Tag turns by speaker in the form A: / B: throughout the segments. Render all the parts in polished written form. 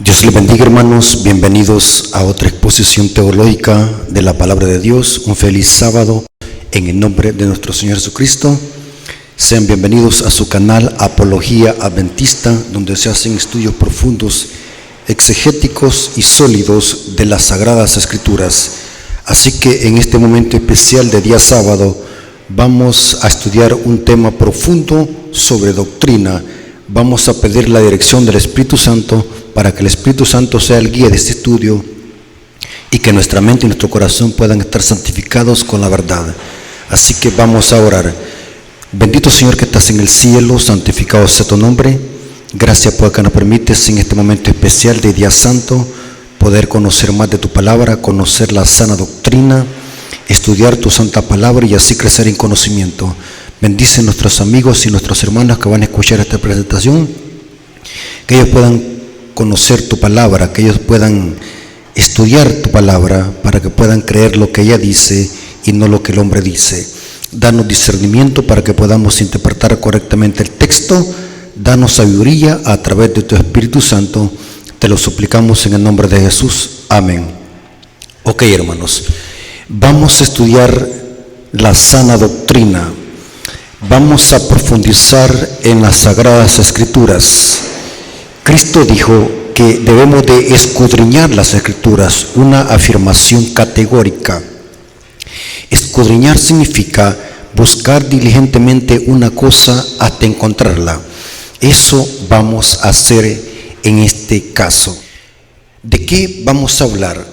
A: Dios les bendiga, hermanos, bienvenidos a otra exposición teológica de la palabra de Dios. Un feliz sábado en el nombre de nuestro Señor Jesucristo. Sean bienvenidos a su canal Apología Adventista, donde se hacen estudios profundos, exegéticos y sólidos de las Sagradas Escrituras. Así que en este momento especial de día sábado vamos a estudiar un tema profundo sobre doctrina. Vamos a pedir la dirección del Espíritu Santo para que el Espíritu Santo sea el guía de este estudio y que nuestra mente y nuestro corazón puedan estar santificados con la verdad. Así que vamos a orar. Bendito Señor que estás en el cielo, santificado sea tu nombre. Gracias porque nos permites en este momento especial de día santo poder conocer más de tu palabra, conocer la sana doctrina, estudiar tu santa palabra y así crecer en conocimiento. Bendice a nuestros amigos y nuestros hermanos que van a escuchar esta presentación, que ellos puedan conocer tu palabra, que ellos puedan estudiar tu palabra para que puedan creer lo que ella dice y no lo que el hombre dice. Danos discernimiento para que podamos interpretar correctamente el texto. Danos sabiduría a través de tu Espíritu Santo. Te lo suplicamos en el nombre de Jesús. Amén. Ok, hermanos, vamos a estudiar la sana doctrina. Vamos a profundizar en las Sagradas Escrituras. Cristo dijo que debemos de escudriñar las Escrituras, una afirmación categórica. Escudriñar significa buscar diligentemente una cosa hasta encontrarla. Eso vamos a hacer en este caso. ¿De qué vamos a hablar?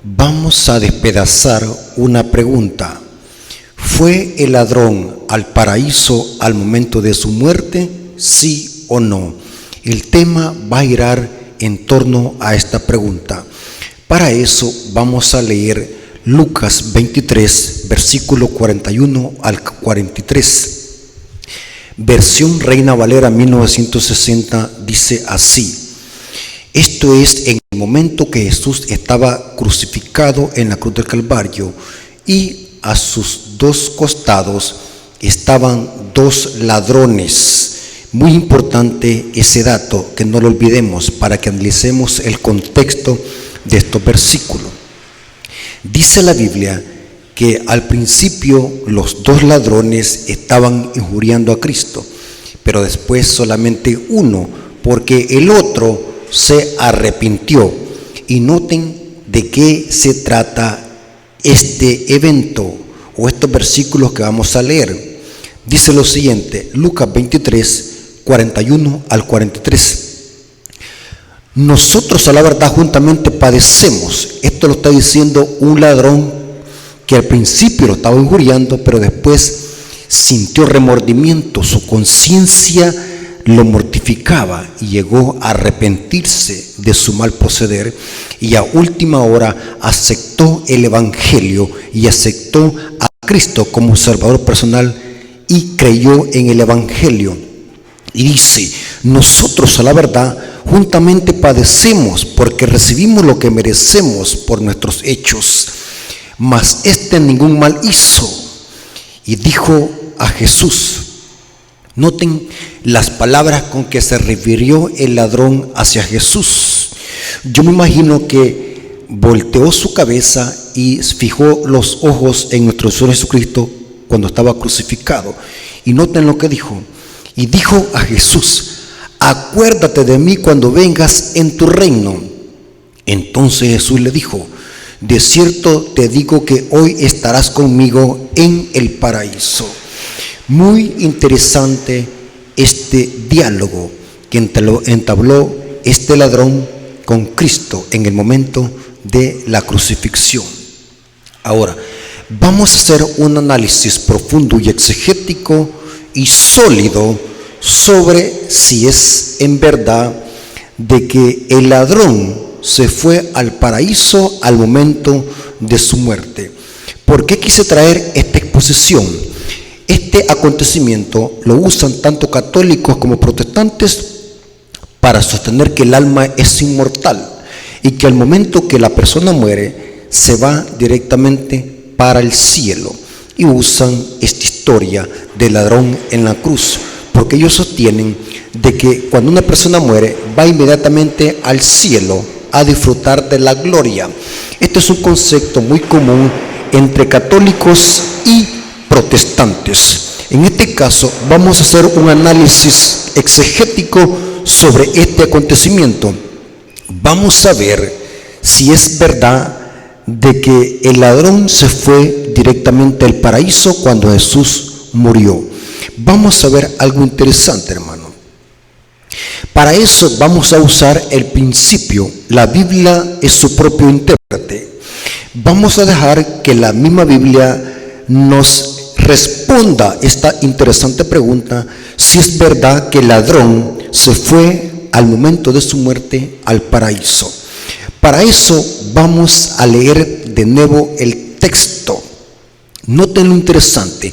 A: Vamos a despedazar una pregunta. ¿Fue el ladrón al paraíso al momento de su muerte? ¿Sí o no? El tema va a girar en torno a esta pregunta. Para eso vamos a leer Lucas 23, versículo 41 al 43. Versión Reina Valera 1960 dice así: esto es en el momento que Jesús estaba crucificado en la cruz del Calvario y a sus dos costados estaban dos ladrones. Muy importante ese dato, que no lo olvidemos para que analicemos el contexto de estos versículos. Dice la Biblia que al principio los dos ladrones estaban injuriando a Cristo, pero después solamente uno, porque el otro se arrepintió. Y noten de qué se trata este evento o estos versículos que vamos a leer. Dice lo siguiente, Lucas 23, 41 al 43. Nosotros a la verdad juntamente padecemos. Esto lo está diciendo un ladrón que al principio lo estaba injuriando, pero después sintió remordimiento, su conciencia lo mortificaba y llegó a arrepentirse de su mal proceder y a última hora aceptó el Evangelio y aceptó a Cristo como Salvador personal y creyó en el Evangelio. Y dice, nosotros a la verdad juntamente padecemos porque recibimos lo que merecemos por nuestros hechos, mas ningún mal hizo. Y dijo a Jesús, noten las palabras con que se refirió el ladrón hacia Jesús. Yo me imagino que volteó su cabeza y fijó los ojos en nuestro Señor Jesucristo cuando estaba crucificado. Y noten lo que dijo. Y dijo a Jesús, acuérdate de mí cuando vengas en tu reino. Entonces Jesús le dijo, de cierto te digo que hoy estarás conmigo en el paraíso. Muy interesante este diálogo que entabló este ladrón con Cristo en el momento de la crucifixión. Ahora, vamos a hacer un análisis profundo y exegético y sólido sobre si es en verdad de que el ladrón se fue al paraíso al momento de su muerte. ¿Por qué quise traer esta exposición? Este acontecimiento lo usan tanto católicos como protestantes para sostener que el alma es inmortal y que al momento que la persona muere se va directamente para el cielo, y usan esta historia del ladrón en la cruz porque ellos sostienen de que cuando una persona muere va inmediatamente al cielo a disfrutar de la gloria. Este es un concepto muy común entre católicos y protestantes. En este caso vamos a hacer un análisis exegético sobre este acontecimiento. Vamos a ver si es verdad de que el ladrón se fue directamente al paraíso cuando Jesús murió. Vamos a ver algo interesante, hermano. Para eso vamos a usar el principio. La Biblia es su propio intérprete. Vamos a dejar que la misma Biblia nos responda esta interesante pregunta, si es verdad que el ladrón se fue al momento de su muerte al paraíso. Para eso vamos a leer de nuevo el texto. Noten lo interesante.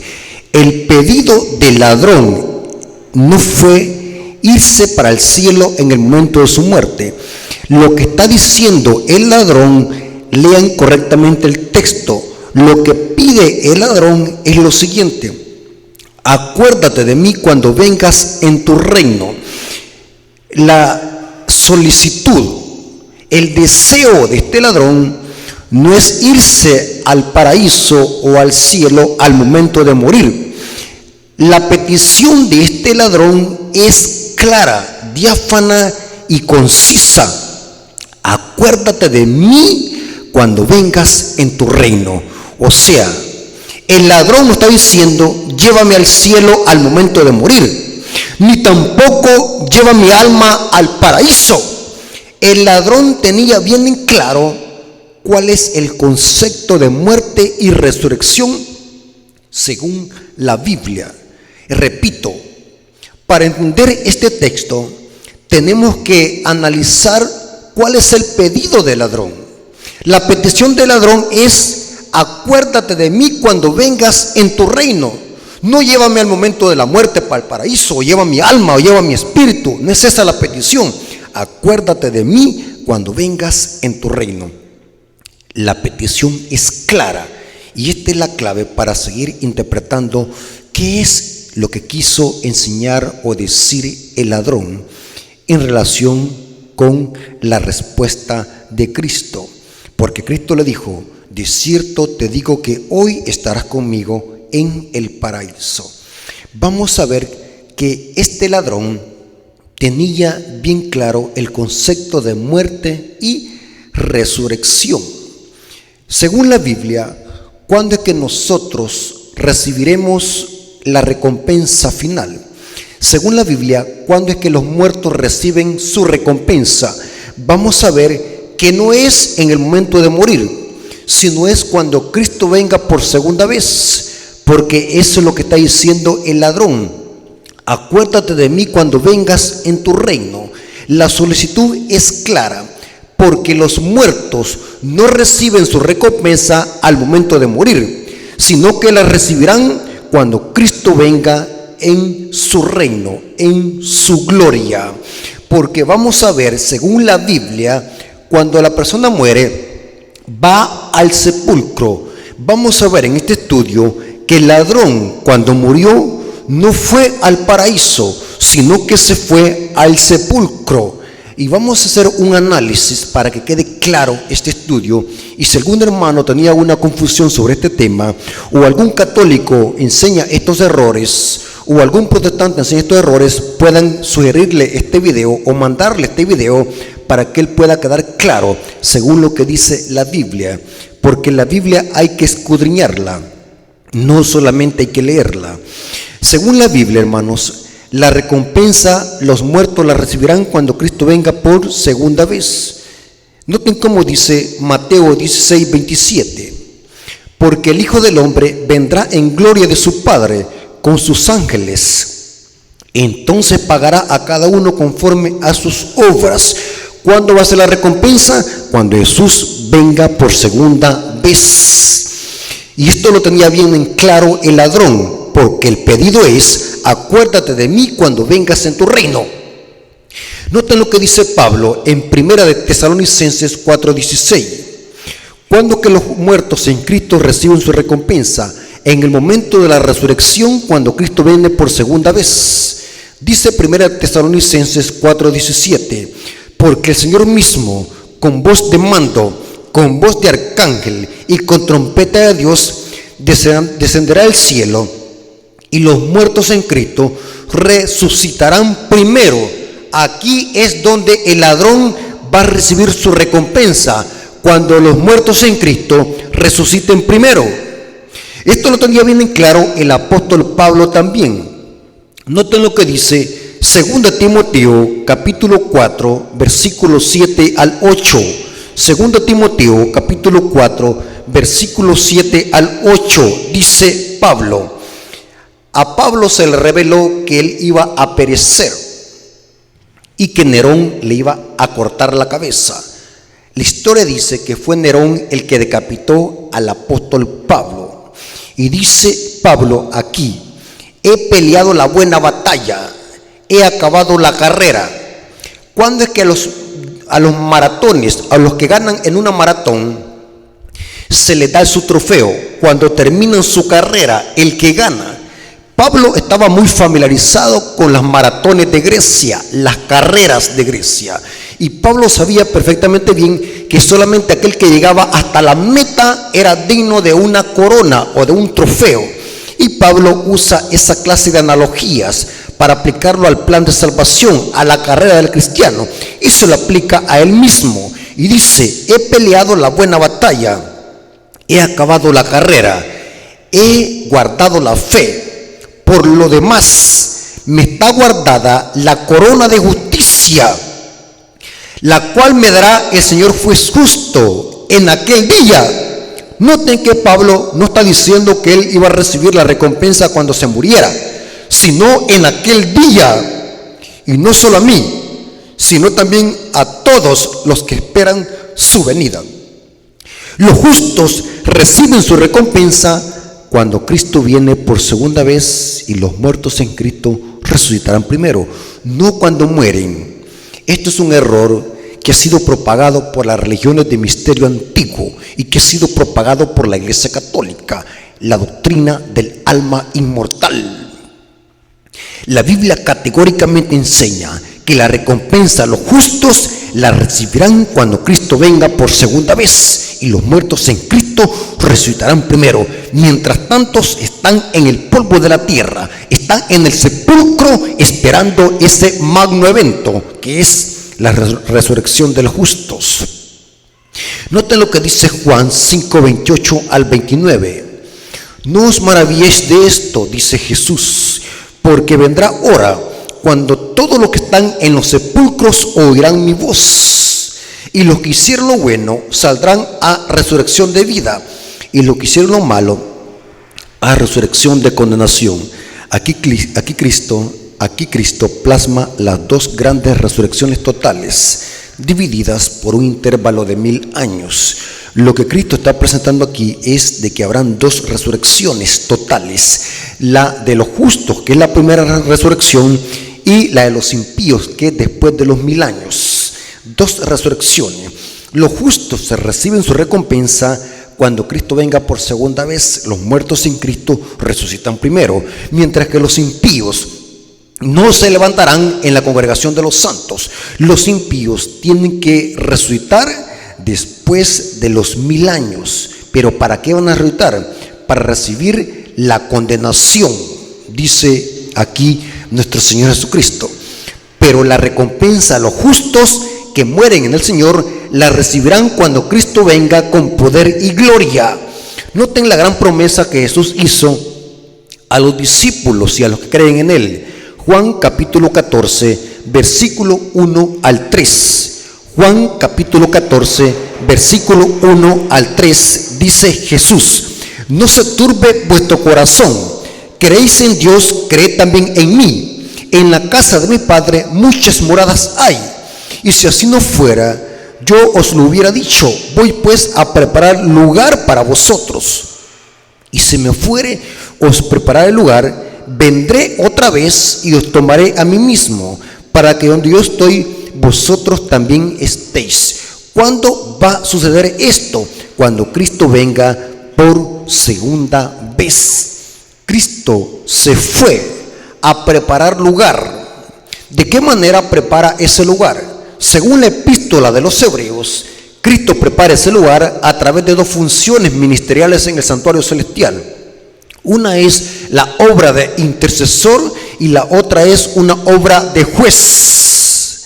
A: El pedido del ladrón no fue irse para el cielo en el momento de su muerte. Lo que está diciendo el ladrón, lean correctamente el texto. Lo que pide el ladrón es lo siguiente: acuérdate de mí cuando vengas en tu reino. La solicitud, el deseo de este ladrón no es irse al paraíso o al cielo al momento de morir. La petición de este ladrón es clara, diáfana y concisa. Acuérdate de mí cuando vengas en tu reino. O sea, el ladrón no está diciendo llévame al cielo al momento de morir, ni tampoco lleva mi alma al paraíso. El ladrón tenía bien en claro cuál es el concepto de muerte y resurrección según la Biblia. Repito, para entender este texto tenemos que analizar cuál es el pedido del ladrón. La petición del ladrón es: acuérdate de mí cuando vengas en tu reino. No llévame al momento de la muerte para el paraíso, o lleva mi alma, o lleva mi espíritu. No es esa la petición. Acuérdate de mí cuando vengas en tu reino. La petición es clara, y esta es la clave para seguir interpretando qué es lo que quiso enseñar o decir el ladrón en relación con la respuesta de Cristo. Porque Cristo le dijo: de cierto te digo que hoy estarás conmigo en el paraíso. Vamos a ver que este ladrón tenía bien claro el concepto de muerte y resurrección. Según la Biblia, ¿cuándo es que nosotros recibiremos la recompensa final? Según la Biblia, ¿cuándo es que los muertos reciben su recompensa? Vamos a ver que no es en el momento de morir, sino es cuando Cristo venga por segunda vez, porque eso es lo que está diciendo el ladrón: acuérdate de mí cuando vengas en tu reino. La solicitud es clara, porque los muertos no reciben su recompensa al momento de morir, sino que la recibirán cuando Cristo venga en su reino, en su gloria. Porque vamos a ver, según la Biblia, cuando la persona muere, va al sepulcro. Vamos a ver en este estudio que el ladrón, cuando murió, no fue al paraíso, sino que se fue al sepulcro. Y vamos a hacer un análisis para que quede claro este estudio. Y si algún hermano tenía alguna confusión sobre este tema, o algún católico enseña estos errores, o algún protestante enseña estos errores, puedan sugerirle este video o mandarle este video para que él pueda quedar claro según lo que dice la Biblia. Porque la Biblia hay que escudriñarla, no solamente hay que leerla. Según la Biblia, hermanos, la recompensa los muertos la recibirán cuando Cristo venga por segunda vez. Noten cómo dice Mateo 16, 27. Porque el Hijo del Hombre vendrá en gloria de su Padre con sus ángeles. Entonces pagará a cada uno conforme a sus obras. ¿Cuándo va a ser la recompensa? Cuando Jesús venga por segunda vez. Y esto lo tenía bien en claro el ladrón, porque el pedido es: acuérdate de mí cuando vengas en tu reino. Noten lo que dice Pablo en 1 de Tesalonicenses 4:16. Cuando que los muertos en Cristo reciben su recompensa, en el momento de la resurrección, cuando Cristo viene por segunda vez. Dice 1 Tesalonicenses 4:17, porque el Señor mismo, con voz de mando, con voz de arcángel y con trompeta de Dios, descenderá del cielo, y los muertos en Cristo resucitarán primero. Aquí es donde el ladrón va a recibir su recompensa, cuando los muertos en Cristo resuciten primero. Esto lo tenía bien en claro el apóstol Pablo también. Noten lo que dice 2 Timoteo capítulo 4 versículos 7 al 8. 2 Timoteo capítulo 4 versículos 7 al 8. Dice Pablo: a Pablo se le reveló que él iba a perecer y que Nerón le iba a cortar la cabeza. La historia dice que fue Nerón el que decapitó al apóstol Pablo. Y dice Pablo aquí: he peleado la buena batalla, he acabado la carrera. ¿Cuándo es que a los maratones, a los que ganan en una maratón, se les da su trofeo? Cuando terminan su carrera, el que gana. Pablo estaba muy familiarizado con las maratones de Grecia, las carreras de Grecia. Y Pablo sabía perfectamente bien que solamente aquel que llegaba hasta la meta era digno de una corona o de un trofeo. Y Pablo usa esa clase de analogías para aplicarlo al plan de salvación, a la carrera del cristiano. Y se lo aplica a él mismo. Y dice: he peleado la buena batalla, he acabado la carrera, he guardado la fe. Por lo demás, me está guardada la corona de justicia, la cual me dará el Señor juez justo en aquel día. Noten que Pablo no está diciendo que él iba a recibir la recompensa cuando se muriera, sino en aquel día. Y no solo a mí, sino también a todos los que esperan su venida. Los justos reciben su recompensa cuando Cristo viene por segunda vez, y los muertos en Cristo resucitarán primero, no cuando mueren. Esto es un error que ha sido propagado por las religiones de misterio antiguo y que ha sido propagado por la Iglesia Católica, la doctrina del alma inmortal. La Biblia categóricamente enseña que la recompensa a los justos la recibirán cuando Cristo venga por segunda vez, y los muertos en Cristo resucitarán primero. Mientras tanto están en el polvo de la tierra, están en el sepulcro esperando ese magno evento que es la resurrección de los justos. Noten lo que dice Juan 5:28 al 29. No os maravilléis de esto, dice Jesús, porque vendrá hora cuando todos los que están en los sepulcros oirán mi voz, y los que hicieron lo bueno saldrán a resurrección de vida, y los que hicieron lo malo a resurrección de condenación. Aquí Cristo plasma las dos grandes resurrecciones totales, divididas por un intervalo de 1000 años. Lo que Cristo está presentando aquí es de que habrán dos resurrecciones totales: la de los justos, que es la primera resurrección, y la de los impíos, que es después de los 1000 años. Dos resurrecciones. Los justos se reciben su recompensa cuando Cristo venga por segunda vez. Los muertos en Cristo resucitan primero, mientras que los impíos no se levantarán en la congregación de los santos. Los impíos tienen que resucitar después de los 1000 años. ¿Pero para qué van a resucitar? Para recibir la condenación, dice aquí nuestro Señor Jesucristo. Pero la recompensa a los justos que mueren en el Señor la recibirán cuando Cristo venga con poder y gloria. Noten la gran promesa que Jesús hizo a los discípulos y a los que creen en Él. Juan capítulo 14, versículo 1 al 3. Juan capítulo 14, versículo 1 al 3, dice Jesús: no se turbe vuestro corazón, creéis en Dios, creed también en mí. En la casa de mi Padre muchas moradas hay, y si así no fuera, yo os lo hubiera dicho. Voy pues a preparar lugar para vosotros. Y si me fuere, os prepararé el lugar. Vendré otra vez y os tomaré a mí mismo, para que donde yo estoy, vosotros también estéis. ¿Cuándo va a suceder esto? Cuando Cristo venga por segunda vez. Cristo se fue a preparar lugar. ¿De qué manera prepara ese lugar? Según la epístola de los Hebreos, Cristo prepara ese lugar a través de dos funciones ministeriales en el santuario celestial. Una es la obra de intercesor y la otra es una obra de juez.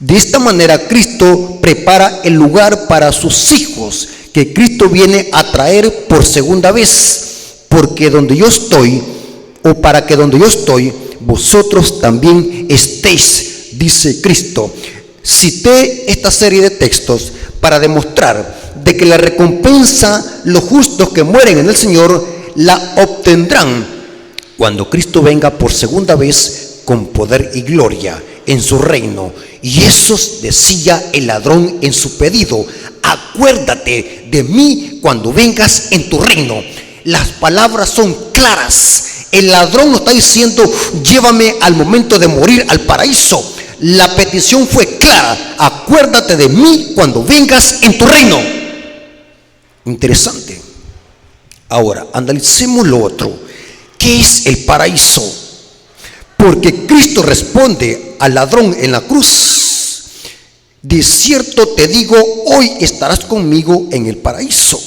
A: De esta manera Cristo prepara el lugar para sus hijos, que Cristo viene a traer por segunda vez, porque donde yo estoy, o para que donde yo estoy, vosotros también estéis, dice Cristo. Cité esta serie de textos para demostrar de que la recompensa, los justos que mueren en el Señor, la obtendrán cuando Cristo venga por segunda vez con poder y gloria en su reino. Y eso decía el ladrón en su pedido: acuérdate de mí cuando vengas en tu reino. Las palabras son claras. El ladrón no está diciendo: llévame al momento de morir al paraíso. La petición fue clara: acuérdate de mí cuando vengas en tu reino. Interesante. Ahora, analicemos lo otro. ¿Qué es el paraíso? Porque Cristo responde al ladrón en la cruz: de cierto te digo, hoy estarás conmigo en el paraíso.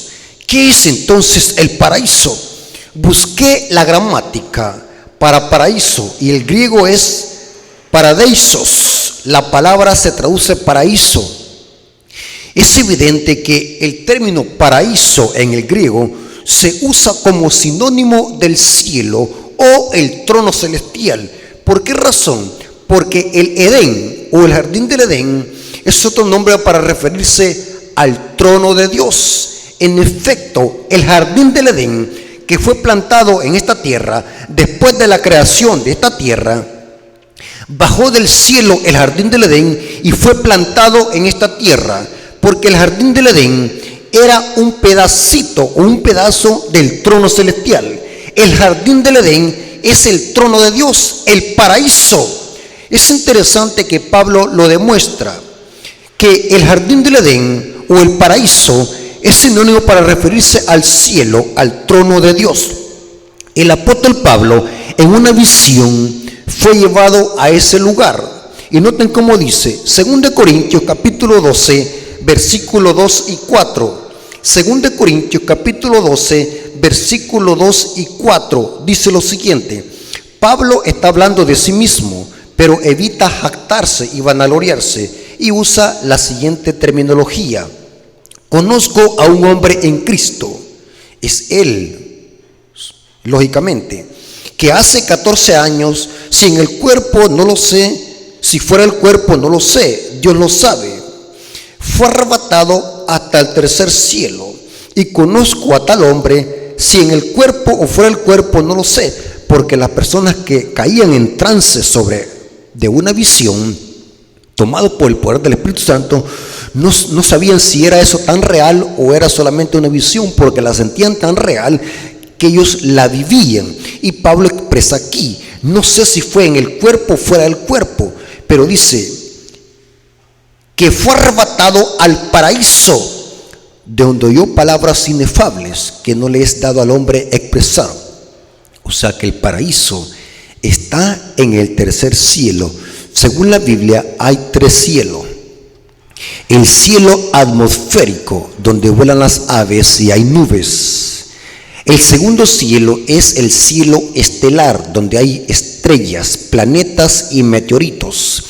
A: ¿Qué es entonces el paraíso? Busqué la gramática para paraíso y el griego es paradeisos. La palabra se traduce paraíso. Es evidente que el término paraíso en el griego se usa como sinónimo del cielo o el trono celestial. ¿Por qué razón? Porque el Edén o el jardín del Edén es otro nombre para referirse al trono de Dios. En efecto, el jardín del Edén, que fue plantado en esta tierra, después de la creación de esta tierra, bajó del cielo el jardín del Edén y fue plantado en esta tierra, porque el jardín del Edén era un pedacito o un pedazo del trono celestial. El jardín del Edén es el trono de Dios, el paraíso. Es interesante que Pablo lo demuestra, que el jardín del Edén o el paraíso es sinónimo para referirse al cielo, al trono de Dios. El apóstol Pablo, en una visión, fue llevado a ese lugar. Y noten cómo dice, 2 Corintios capítulo 12, versículo 2 y 4. 2 Corintios capítulo 12, versículo 2 y 4, dice lo siguiente. Pablo está hablando de sí mismo, pero evita jactarse y vanagloriarse, y usa la siguiente terminología: conozco a un hombre en Cristo, es él, lógicamente, que hace 14 años, si en el cuerpo no lo sé, si fuera el cuerpo no lo sé, Dios lo sabe, fue arrebatado hasta el tercer cielo, y conozco a tal hombre, si en el cuerpo o fuera el cuerpo no lo sé, porque las personas que caían en trance de una visión, tomado por el poder del Espíritu Santo, no sabían si era eso tan real o era solamente una visión, porque la sentían tan real que ellos la vivían. Y Pablo expresa aquí, no sé si fue en el cuerpo o fuera del cuerpo, pero dice que fue arrebatado al paraíso, de donde oyó palabras inefables que no le es dado al hombre expresar. O sea que el paraíso está en el tercer cielo. Según la Biblia hay 3 cielos. El cielo atmosférico, donde vuelan las aves y hay nubes. El segundo cielo es el cielo estelar, donde hay estrellas, planetas y meteoritos.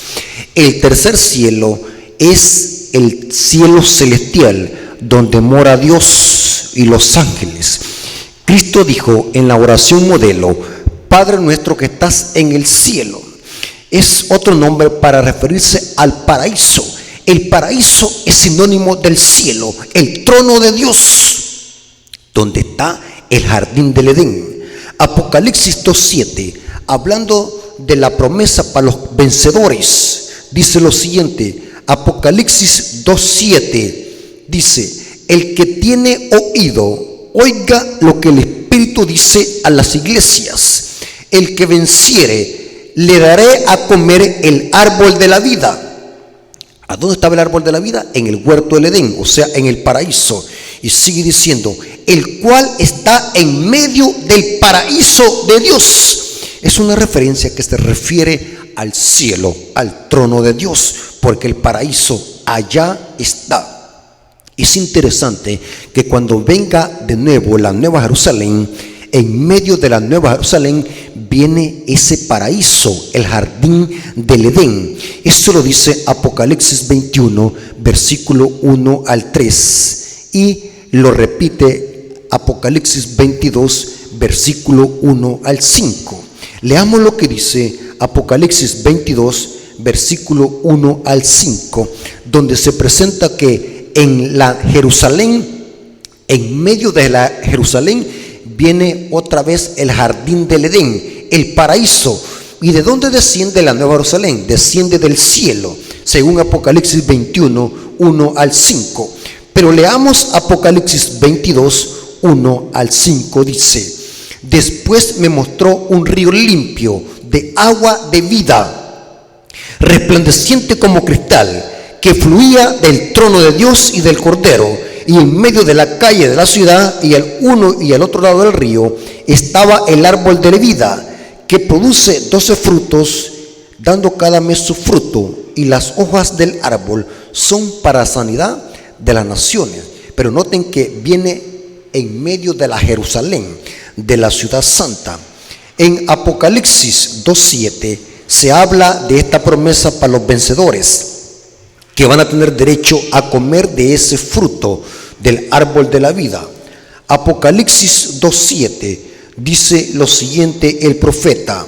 A: El tercer cielo es el cielo celestial, donde mora Dios y los ángeles. Cristo dijo en la oración modelo: Padre nuestro que estás en el cielo. Es otro nombre para referirse al paraíso. El paraíso es sinónimo del cielo, el trono de Dios, donde está el jardín del Edén. Apocalipsis 2:7, hablando de la promesa para los vencedores, dice lo siguiente. Apocalipsis 2:7 dice: el que tiene oído, oiga lo que el Espíritu dice a las iglesias. El que venciere, le daré a comer el árbol de la vida. ¿A dónde estaba el árbol de la vida? En el huerto del Edén, o sea, en el paraíso. Y sigue diciendo: el cual está en medio del paraíso de Dios. Es una referencia que se refiere al cielo, al trono de Dios, porque el paraíso allá está. Es interesante que cuando venga de nuevo la Nueva Jerusalén, en medio de la Nueva Jerusalén viene ese paraíso, el jardín del Edén. Esto lo dice Apocalipsis 21, versículo 1 al 3. Y lo repite Apocalipsis 22, versículo 1 al 5. Leamos lo que dice Apocalipsis 22, versículo 1 al 5, donde se presenta que en la Jerusalén, en medio de la Jerusalén, viene otra vez el jardín del Edén, el paraíso. ¿Y de dónde desciende la Nueva Jerusalén? Desciende del cielo, según Apocalipsis 21, 1 al 5. Pero leamos Apocalipsis 22, 1 al 5, dice: después me mostró un río limpio de agua de vida, resplandeciente como cristal, que fluía del trono de Dios y del Cordero, y en medio de la calle de la ciudad y al uno y al otro lado del río estaba el árbol de la vida, que produce 12 frutos, dando cada mes su fruto, y las hojas del árbol son para sanidad de las naciones. Pero noten que viene en medio de la Jerusalén, de la ciudad santa. En Apocalipsis 2:7 se habla de esta promesa para los vencedores, que van a tener derecho a comer de ese fruto del árbol de la vida. Apocalipsis 2:7 dice lo siguiente el profeta: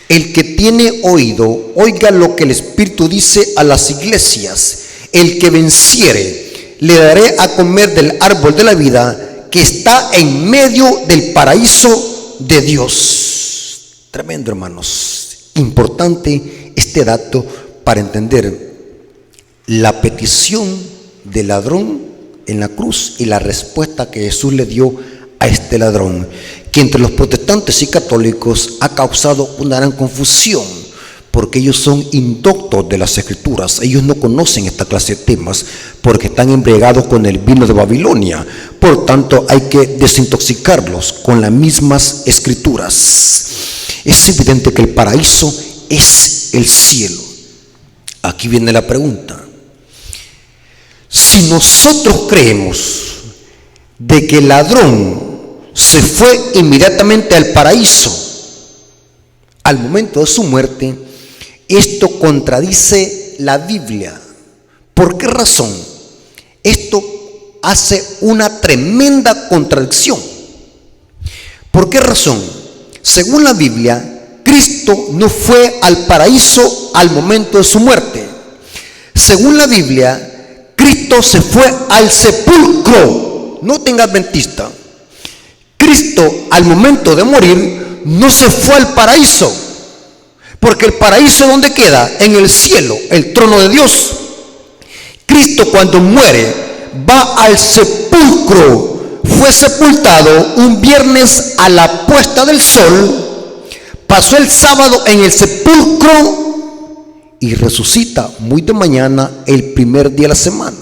A: el que tiene oído, oiga lo que el Espíritu dice a las iglesias. El que venciere, le daré a comer del árbol de la vida, que está en medio del paraíso de Dios. Tremendo, hermanos. Importante este dato para entender la petición del ladrón en la cruz y la respuesta que Jesús le dio a este ladrón, que entre los protestantes y católicos ha causado una gran confusión, porque ellos son indoctos de las Escrituras. Ellos no conocen esta clase de temas porque están embriagados con el vino de Babilonia. Por tanto, hay que desintoxicarlos con las mismas Escrituras. Es evidente que el paraíso es el cielo. Aquí viene la pregunta: si nosotros creemos de que el ladrón se fue inmediatamente al paraíso al momento de su muerte, esto contradice la Biblia. ¿Por qué razón? Esto hace una tremenda contradicción. ¿Por qué razón? Según la Biblia, Cristo no fue al paraíso al momento de su muerte. Según la Biblia, Cristo se fue al sepulcro. No tenga adventista. Cristo al momento de morir no se fue al paraíso, porque el paraíso ¿dónde queda? En el cielo, el trono de Dios. Cristo cuando muere va al sepulcro, fue sepultado un viernes a la puesta del sol, pasó el sábado en el sepulcro y resucita muy de mañana el primer día de la semana.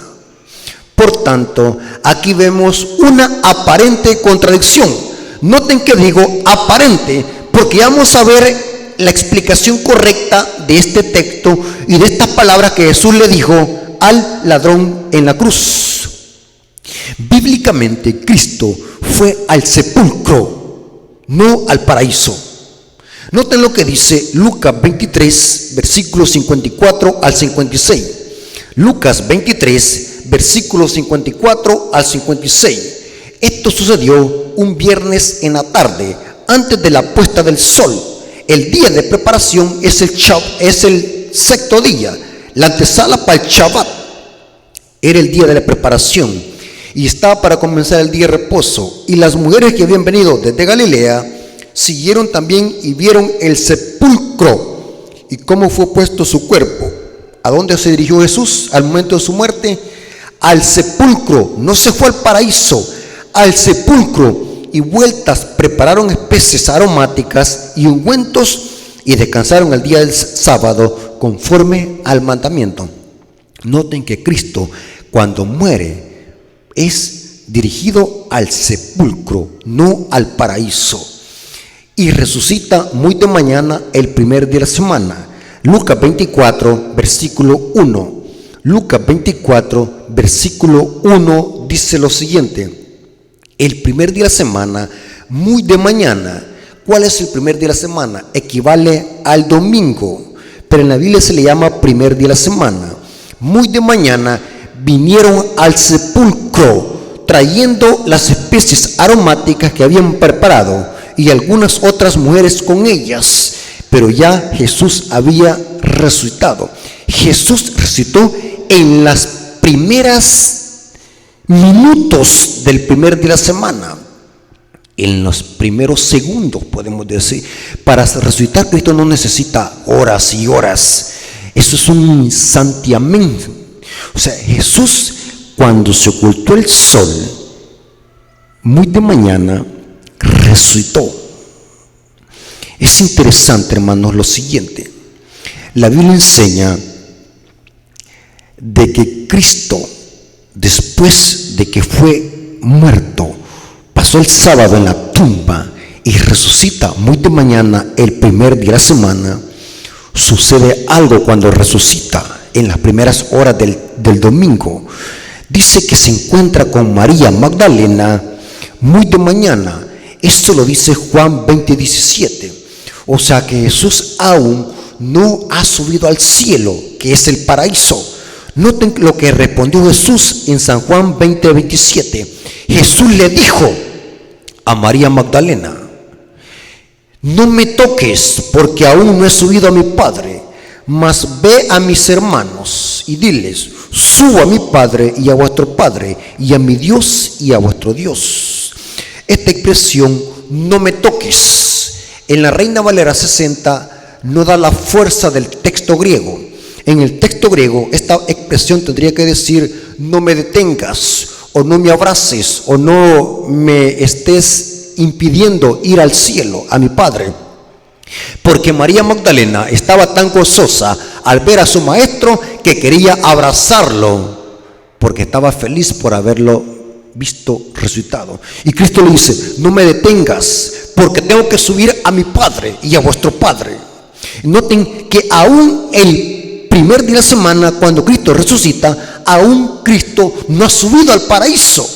A: Por tanto, aquí vemos una aparente contradicción. Noten que digo aparente, porque vamos a ver la explicación correcta de este texto y de estas palabras que Jesús le dijo al ladrón en la cruz. Bíblicamente, Cristo fue al sepulcro, no al paraíso. Noten lo que dice Lucas 23, versículos 54 al 56. Lucas 23, versículos 54 al 56. Esto sucedió un viernes en la tarde, antes de la puesta del sol. El día de preparación es el sexto día, la antesala para el Shabbat. Era el día de la preparación y estaba para comenzar el día de reposo. Y las mujeres que habían venido desde Galilea siguieron también y vieron el sepulcro y cómo fue puesto su cuerpo. ¿A dónde se dirigió Jesús al momento de su muerte? Al sepulcro. No se fue al paraíso, al sepulcro. Y vueltas prepararon especies aromáticas y ungüentos y descansaron el día del sábado conforme al mandamiento. Noten que Cristo cuando muere es dirigido al sepulcro, no al paraíso. Y resucita muy de mañana el primer día de la semana. Lucas 24, versículo 1. Lucas 24, versículo 1 dice lo siguiente: el primer día de la semana, muy de mañana. ¿Cuál es el primer día de la semana? Equivale al domingo, pero en la Biblia se le llama primer día de la semana. Muy de mañana vinieron al sepulcro trayendo las especies aromáticas que habían preparado y algunas otras mujeres con ellas, pero ya Jesús había resucitado. Jesús resucitó en las primeras minutos del primer día de la semana, en los primeros segundos, podemos decir. Para resucitar, Cristo no necesita horas y horas. Eso es un santiamén. O sea, Jesús, cuando se ocultó el sol, muy de mañana, resucitó. Es interesante, hermanos, lo siguiente. La Biblia enseña de que Cristo, después de que fue muerto, pasó el sábado en la tumba y resucita muy de mañana, el primer día de la semana. Sucede algo cuando resucita en las primeras horas del domingo. Dice que se encuentra con María Magdalena muy de mañana. Esto lo dice Juan 20:17. O sea que Jesús aún no ha subido al cielo, que es el paraíso. Noten lo que respondió Jesús en San Juan 20:27. Jesús le dijo a María Magdalena: no me toques, porque aún no he subido a mi Padre, mas ve a mis hermanos y diles: subo a mi Padre y a vuestro Padre, y a mi Dios y a vuestro Dios. Esta expresión, no me toques, en la Reina Valera 60 no da la fuerza del texto griego. En el texto griego esta expresión tendría que decir: no me detengas, o no me abraces, o no me estés impidiendo ir al cielo, a mi Padre. Porque María Magdalena estaba tan gozosa al ver a su maestro que quería abrazarlo, porque estaba feliz por haberlo visto resucitado. Y Cristo le dice: no me detengas, porque tengo que subir a mi Padre y a vuestro Padre. Noten que aún el primer día de la semana, cuando Cristo resucita, aún Cristo no ha subido al paraíso.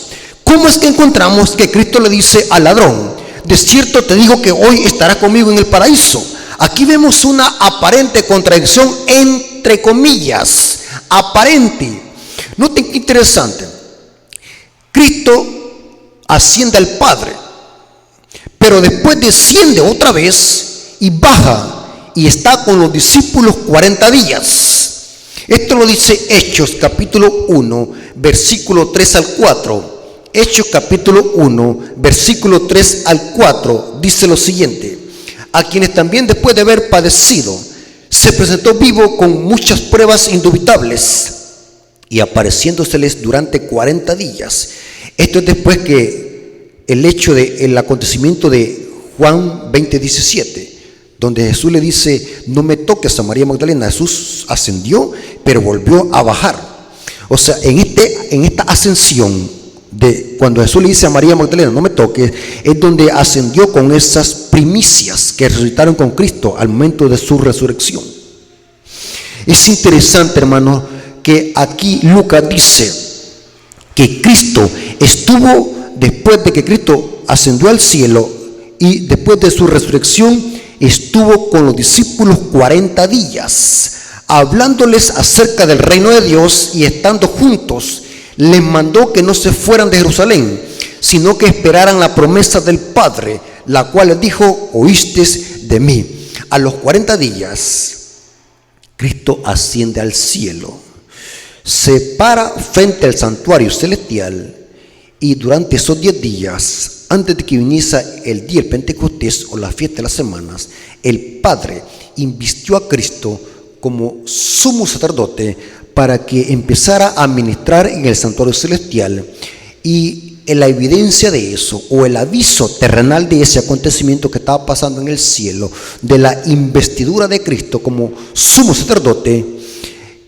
A: ¿Cómo es que encontramos que Cristo le dice al ladrón: de cierto te digo que hoy estarás conmigo en el paraíso? Aquí vemos una aparente contradicción, entre comillas, aparente. Noten qué interesante. Cristo asciende al Padre, pero después desciende otra vez y baja y está con los discípulos 40 días. Esto lo dice Hechos capítulo 1, versículo 3 al 4. Hechos capítulo 1, versículo 3 al 4, dice lo siguiente: a quienes también después de haber padecido, se presentó vivo con muchas pruebas indubitables, y apareciéndoseles durante 40 días. Esto es después que el hecho del acontecimiento de Juan 20:17, donde Jesús le dice: no me toques a María Magdalena. Jesús ascendió, pero volvió a bajar. O sea, en esta ascensión, de cuando Jesús le dice a María Magdalena: no me toques, es donde ascendió con esas primicias que resucitaron con Cristo al momento de su resurrección. Es interesante, hermanos, que aquí Lucas dice que Cristo estuvo, después de que Cristo ascendió al cielo y después de su resurrección, estuvo con los discípulos 40 días, hablándoles acerca del reino de Dios, y estando juntos les mandó que no se fueran de Jerusalén, sino que esperaran la promesa del Padre, la cual les dijo: oísteis de mí. A los 40 días, Cristo asciende al cielo, se para frente al santuario celestial, y durante esos 10 días, antes de que viniese el día del Pentecostés o la fiesta de las semanas, el Padre invistió a Cristo como sumo sacerdote para que empezara a ministrar en el santuario celestial. Y en la evidencia de eso, o el aviso terrenal de ese acontecimiento que estaba pasando en el cielo, de la investidura de Cristo como sumo sacerdote,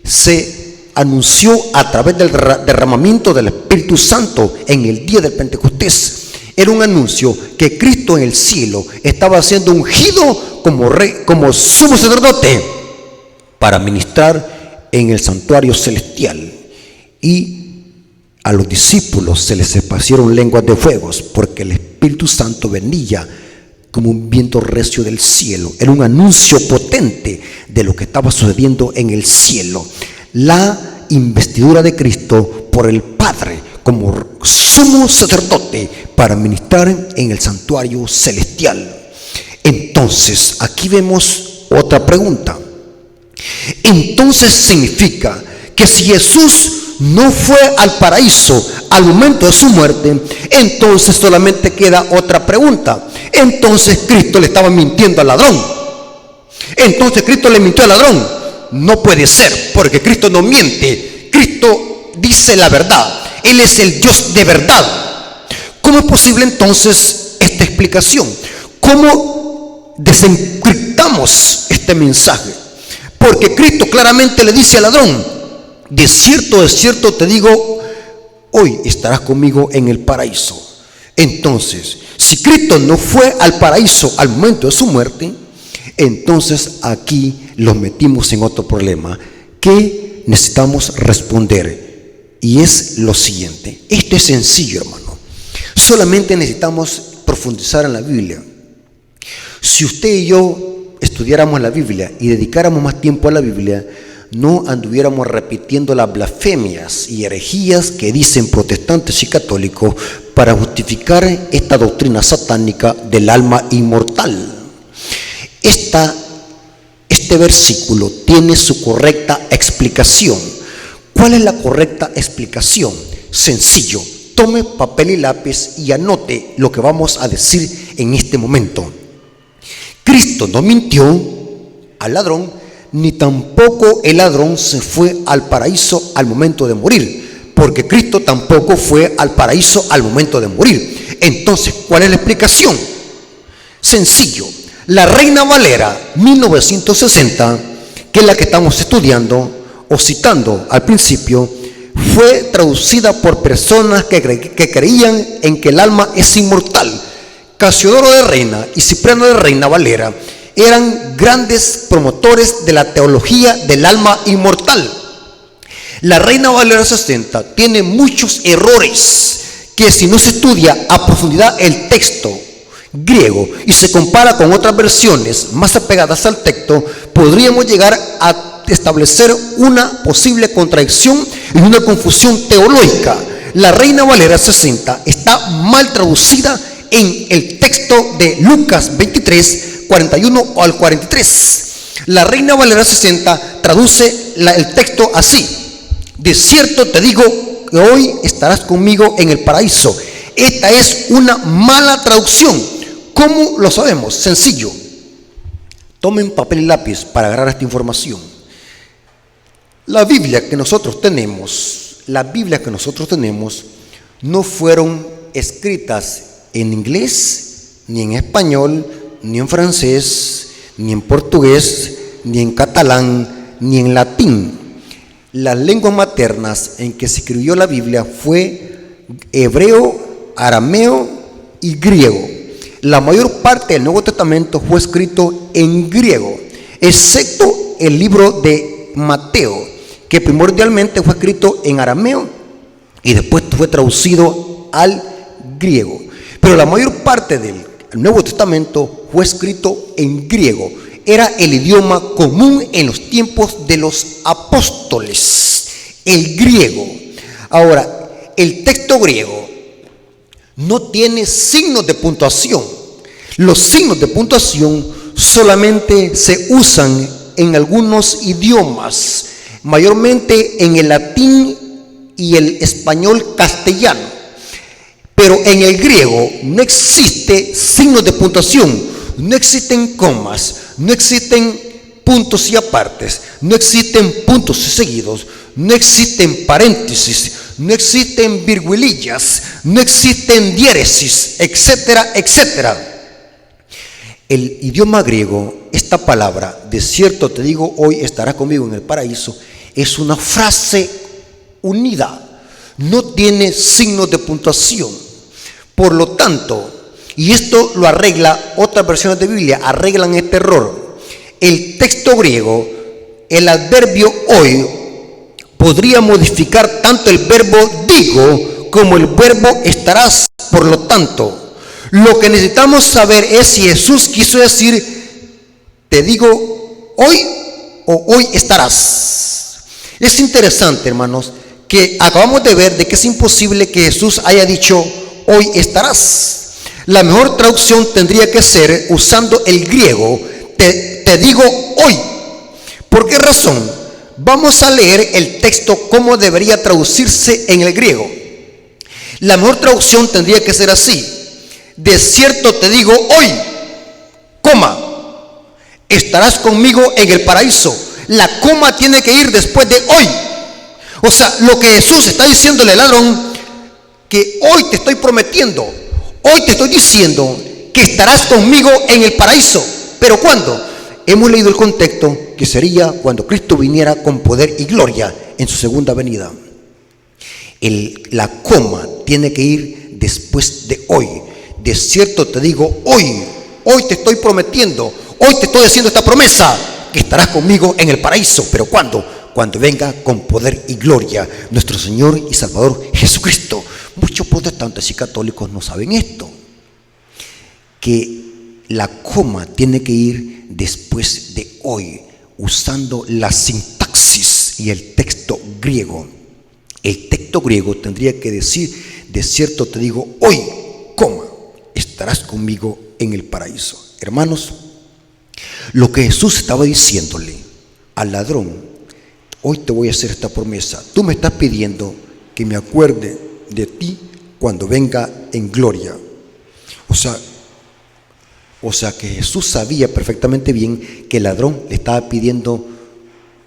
A: se anunció a través del derramamiento del Espíritu Santo en el día del Pentecostés. Era un anuncio que Cristo en el cielo estaba siendo ungido como rey, como sumo sacerdote. para ministrar en el santuario celestial. Y a los discípulos se les esparcieron lenguas de fuegos, porque el Espíritu Santo venía como un viento recio del cielo. Era un anuncio potente de lo que estaba sucediendo en el cielo. La investidura de Cristo por el Padre como sumo sacerdote para ministrar en el santuario celestial. Entonces, aquí vemos otra pregunta. Entonces significa que si Jesús no fue al paraíso al momento de su muerte, entonces solamente queda otra pregunta. Entonces Cristo le estaba mintiendo al ladrón. Entonces Cristo le mintió al ladrón. No puede ser, porque Cristo no miente. Cristo dice la verdad. Él es el Dios de verdad. ¿Cómo es posible entonces esta explicación? ¿Cómo desencriptamos este mensaje? Porque Cristo claramente le dice al ladrón: de cierto te digo, hoy estarás conmigo en el paraíso. Entonces, si Cristo no fue al paraíso al momento de su muerte, entonces aquí los metimos en otro problema que necesitamos responder, y es lo siguiente. Esto es sencillo, hermano. Solamente necesitamos profundizar en la Biblia. Si usted y yo estudiáramos la Biblia y dedicáramos más tiempo a la Biblia, no anduviéramos repitiendo las blasfemias y herejías que dicen protestantes y católicos para justificar esta doctrina satánica del alma inmortal. Este versículo tiene su correcta explicación. ¿Cuál es la correcta explicación? Sencillo. Tome papel y lápiz y anote lo que vamos a decir en este momento. Cristo no mintió al ladrón, ni tampoco el ladrón se fue al paraíso al momento de morir, porque Cristo tampoco fue al paraíso al momento de morir. Entonces, ¿cuál es la explicación? Sencillo. La Reina Valera 1960, que es la que estamos estudiando o citando al principio, fue traducida por personas que creían en que el alma es inmortal. Casiodoro de Reina y Cipriano de Reina Valera eran grandes promotores de la teología del alma inmortal. La Reina Valera 60 tiene muchos errores que, si no se estudia a profundidad el texto griego y se compara con otras versiones más apegadas al texto, podríamos llegar a establecer una posible contradicción y una confusión teológica. La Reina Valera 60 está mal traducida en el texto de Lucas 23, 41 al 43. La Reina Valera 60 traduce el texto así: de cierto te digo que hoy estarás conmigo en el paraíso. Esta es una mala traducción. ¿Cómo lo sabemos? Sencillo. Tomen papel y lápiz para agarrar esta información. Las Biblias que nosotros tenemos no fueron escritas en inglés, ni en español, ni en francés, ni en portugués, ni en catalán, ni en latín. Las lenguas maternas en que se escribió la Biblia fue hebreo, arameo y griego. La mayor parte del Nuevo Testamento fue escrito en griego, excepto el libro de Mateo, que primordialmente fue escrito en arameo y después fue traducido al griego. Pero la mayor parte del Nuevo Testamento fue escrito en griego. Era el idioma común en los tiempos de los apóstoles, el griego. Ahora, el texto griego no tiene signos de puntuación. Los signos de puntuación solamente se usan en algunos idiomas, mayormente en el latín y el español castellano. Pero en el griego no existe signos de puntuación, no existen comas, no existen puntos y apartes, no existen puntos y seguidos, no existen paréntesis, no existen virgulillas, no existen diéresis, etcétera, etcétera. El idioma griego, esta palabra, de cierto te digo, hoy estarás conmigo en el paraíso, es una frase unida, no tiene signos de puntuación. Por lo tanto, y esto lo arregla, otras versiones de Biblia arreglan este error. El texto griego el adverbio hoy podría modificar tanto el verbo digo como el verbo estarás. Por lo tanto, lo que necesitamos saber es si Jesús quiso decir te digo hoy o hoy estarás. Es interesante, hermanos, que acabamos de ver de que es imposible que Jesús haya dicho hoy estarás. La mejor traducción tendría que ser usando el griego te digo hoy. ¿Por qué razón? Vamos a leer el texto como debería traducirse en el griego. La mejor traducción tendría que ser así: de cierto te digo hoy, coma, estarás conmigo en el paraíso. La coma tiene que ir después de hoy. O sea, lo que Jesús está diciéndole al ladrón, que hoy te estoy prometiendo, hoy te estoy diciendo que estarás conmigo en el paraíso. ¿Pero cuándo? Hemos leído el contexto, que sería cuando Cristo viniera con poder y gloria en su segunda venida. La coma tiene que ir después de hoy. De cierto te digo hoy, hoy te estoy prometiendo, hoy te estoy haciendo esta promesa, que estarás conmigo en el paraíso. ¿Pero cuándo? Cuando venga con poder y gloria nuestro Señor y Salvador Jesucristo. Muchos protestantes y católicos no saben esto, que la coma tiene que ir después de hoy, usando la sintaxis y el texto griego. El texto griego tendría que decir: de cierto te digo hoy, coma, estarás conmigo en el paraíso. Hermanos, lo que Jesús estaba diciéndole al ladrón: hoy te voy a hacer esta promesa, tú me estás pidiendo que me acuerde de ti cuando venga en gloria. O sea que Jesús sabía perfectamente bien que el ladrón le estaba pidiendo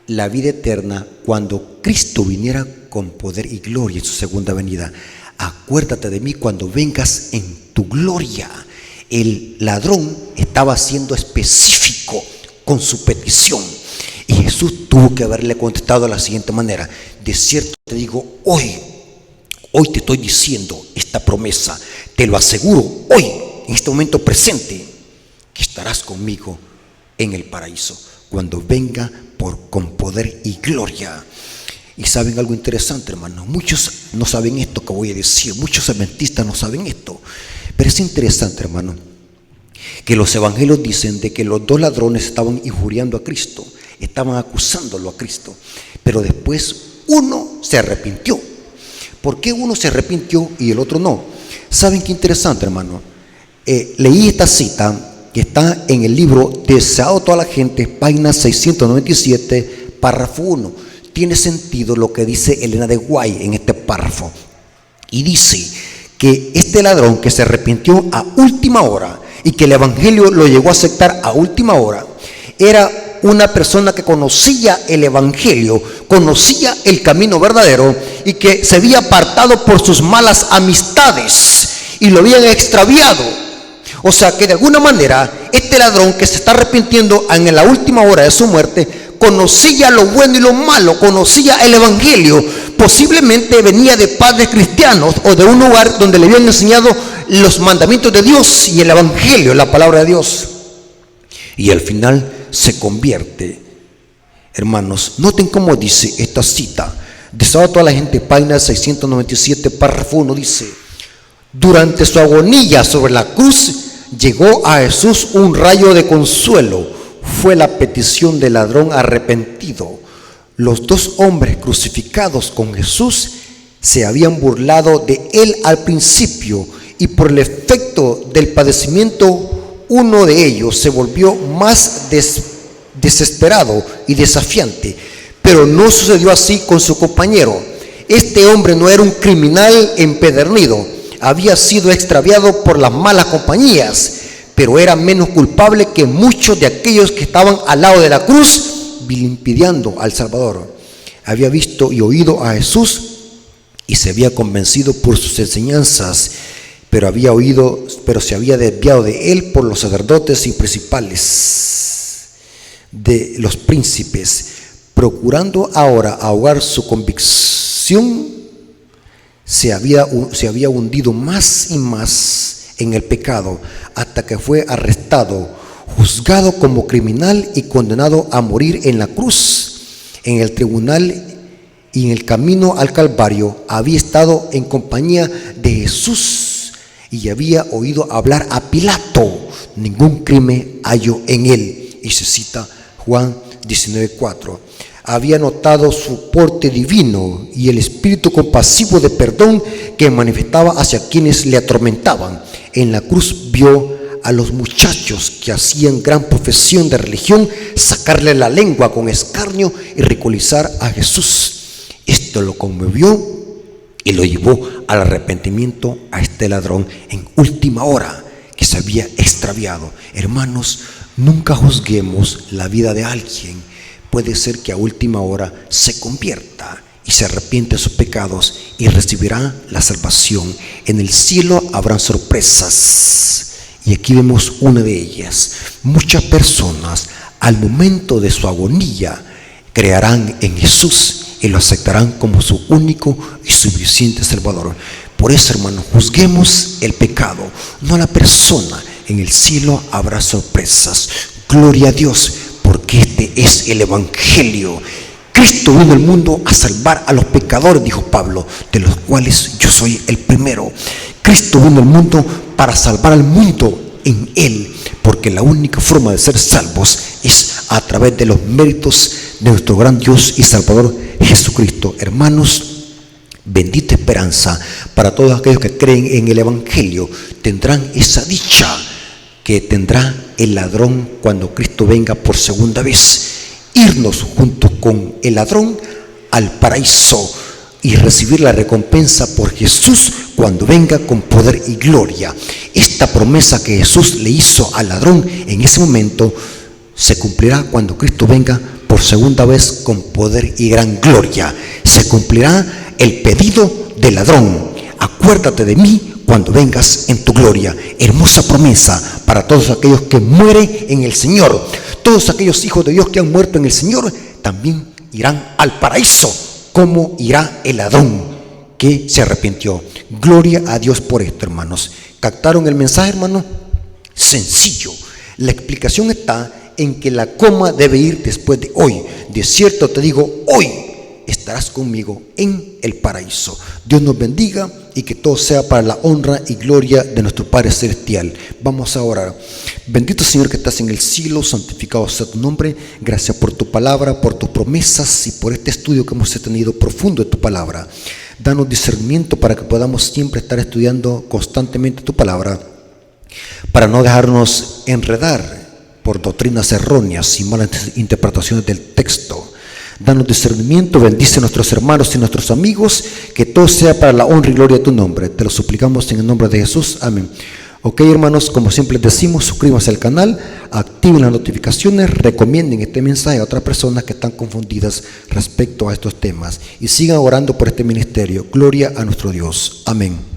A: la vida eterna cuando Cristo viniera con poder y gloria en su segunda venida. Acuérdate de mí cuando vengas en tu gloria. El ladrón estaba siendo específico con su petición, y Jesús tuvo que haberle contestado de la siguiente manera: de cierto te digo hoy te estoy diciendo esta promesa, te lo aseguro hoy, en este momento presente, que estarás conmigo en el paraíso cuando venga con poder y gloria. Y saben algo interesante, hermanos, muchos no saben esto que voy a decir, muchos adventistas no saben esto, pero es interesante, hermano, que los evangelios dicen de que los dos ladrones estaban injuriando a Cristo, estaban acusándolo a Cristo, pero después uno se arrepintió. ¿Por qué uno se arrepintió y el otro no? ¿Saben qué interesante, hermano? Leí esta cita que está en el libro Deseado a toda la gente, página 697, párrafo 1. Tiene sentido lo que dice Elena de White en este párrafo. Y dice que este ladrón que se arrepintió a última hora y que el evangelio lo llegó a aceptar a última hora, era una persona que conocía el evangelio, conocía el camino verdadero, y que se había apartado por sus malas amistades y lo habían extraviado. O sea que de alguna manera este ladrón que se está arrepintiendo en la última hora de su muerte conocía lo bueno y lo malo, conocía el evangelio, posiblemente venía de padres cristianos o de un lugar donde le habían enseñado los mandamientos de Dios y el evangelio, la palabra de Dios, y al final se convierte. Hermanos, noten cómo dice esta cita, Deseado a toda la gente, página 697, párrafo 1, dice: durante su agonía sobre la cruz llegó a Jesús un rayo de consuelo. Fue la petición del ladrón arrepentido. Los dos hombres crucificados con Jesús se habían burlado de él al principio, y por el efecto del padecimiento uno de ellos se volvió más desesperado y desafiante. Pero no sucedió así con su compañero. Este hombre no era un criminal empedernido, había sido extraviado por las malas compañías, pero era menos culpable que muchos de aquellos que estaban al lado de la cruz vilipendiando al Salvador. Había visto y oído a Jesús y se había convencido por sus enseñanzas, pero se había desviado de él por los sacerdotes y principales de los príncipes, procurando ahora ahogar su convicción. Se había hundido más y más en el pecado, hasta que fue arrestado, juzgado como criminal y condenado a morir en la cruz. En el tribunal y en el camino al Calvario había estado en compañía de Jesús y había oído hablar a Pilato. Ningún crimen halló en él. Y se cita Juan 19:4. Había notado su porte divino y el espíritu compasivo de perdón que manifestaba hacia quienes le atormentaban. En la cruz vio a los muchachos que hacían gran profesión de religión sacarle la lengua con escarnio y ridiculizar a Jesús. Esto lo conmovió y lo llevó al arrepentimiento a este ladrón en última hora que se había extraviado. Hermanos, nunca juzguemos la vida de alguien. Puede ser que a última hora se convierta y se arrepiente de sus pecados y recibirá la salvación. En el cielo habrán sorpresas. Y aquí vemos una de ellas. Muchas personas al momento de su agonía creerán en Jesús y lo aceptarán como su único y suficiente Salvador. Por eso, hermanos, juzguemos el pecado, no a la persona. En el cielo habrá sorpresas. Gloria a Dios, porque este es el Evangelio. Cristo vino al mundo a salvar a los pecadores, dijo Pablo, de los cuales yo soy el primero. Cristo vino al mundo para salvar al mundo en Él, porque la única forma de ser salvos es a través de los méritos de nuestro gran Dios y Salvador Jesucristo. Hermanos, bendita esperanza para todos aquellos que creen en el Evangelio. Tendrán esa dicha que tendrá el ladrón cuando Cristo venga por segunda vez. Irnos junto con el ladrón al paraíso y recibir la recompensa por Jesús cuando venga con poder y gloria. Esta promesa que Jesús le hizo al ladrón en ese momento se cumplirá cuando Cristo venga por segunda vez con poder y gran gloria. Se cumplirá el pedido del ladrón: acuérdate de mí cuando vengas en tu gloria. Hermosa promesa para todos aquellos que mueren en el Señor. Todos aquellos hijos de Dios que han muerto en el Señor también irán al paraíso, como irá el ladrón que se arrepintió. Gloria a Dios por esto, hermanos. ¿Captaron el mensaje, hermanos? Sencillo. La explicación está en que la coma debe ir después de hoy. De cierto te digo, hoy estarás conmigo en el paraíso. Dios nos bendiga y que todo sea para la honra y gloria de nuestro Padre Celestial. Vamos a orar. Bendito Señor que estás en el cielo, santificado sea tu nombre. Gracias por tu palabra, por tus promesas y por este estudio que hemos tenido profundo de tu palabra. Danos discernimiento para que podamos siempre estar estudiando constantemente tu palabra, para no dejarnos enredar por doctrinas erróneas y malas interpretaciones del texto. Danos discernimiento, bendice a nuestros hermanos y nuestros amigos, que todo sea para la honra y gloria de tu nombre. Te lo suplicamos en el nombre de Jesús. Amén. Ok, hermanos, como siempre les decimos, suscríbanse al canal, activen las notificaciones, recomienden este mensaje a otras personas que están confundidas respecto a estos temas y sigan orando por este ministerio. Gloria a nuestro Dios. Amén.